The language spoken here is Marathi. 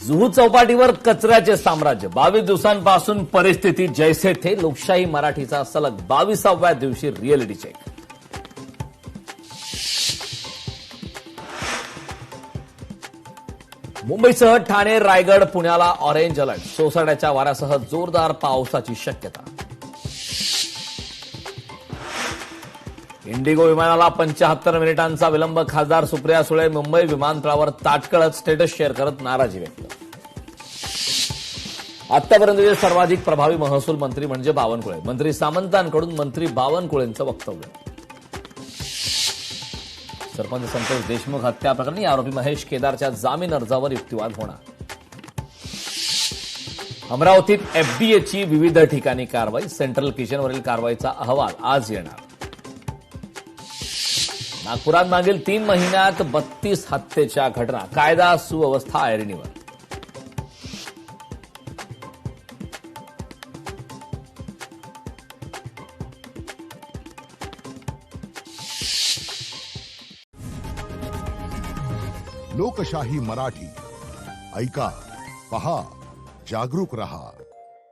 जुहू चौपाटीवर कचऱ्याचे साम्राज्य 22 दिवसांपासून परिस्थिती जैसे थे. लोकशाही मराठीचा सलग 22व्या दिवशी रिअलिटी चेक. मुंबईसह ठाणे, रायगड, पुण्याला ऑरेंज अलर्ट. सोसाट्याच्या वाऱ्यासह जोरदार पावसाची शक्यता. इंडिगो विमानाला 75 मिनिटांचा विलंब. खासदार सुप्रिया सुळे मुंबई विमानतळावर ताटकळत स्टेटस शेअर करत नाराजी व्यक्त. आतापर्यंतचे सर्वाधिक प्रभावी महसूल मंत्री म्हणजे बावनकुळे. मंत्री सामंतांकडून मंत्री बावनकुळेंचं वक्तव्य. सरपंच संतोष देशमुख हत्या प्रकरणी आरोपी महेश केदारच्या जामीन अर्जावर युक्तिवाद होणार. अमरावतीत एफडीएची विविध ठिकाणी कारवाई. सेंट्रल किचनवरील कारवाईचा अहवाल आज येणार. नागपुरात मागील 3 महिन्यात 32 हत्येच्या घटना. कायदा सुव्यवस्था ऐरणीवर. लोकशाही मराठी ऐका, पहा, जागरूक रहा.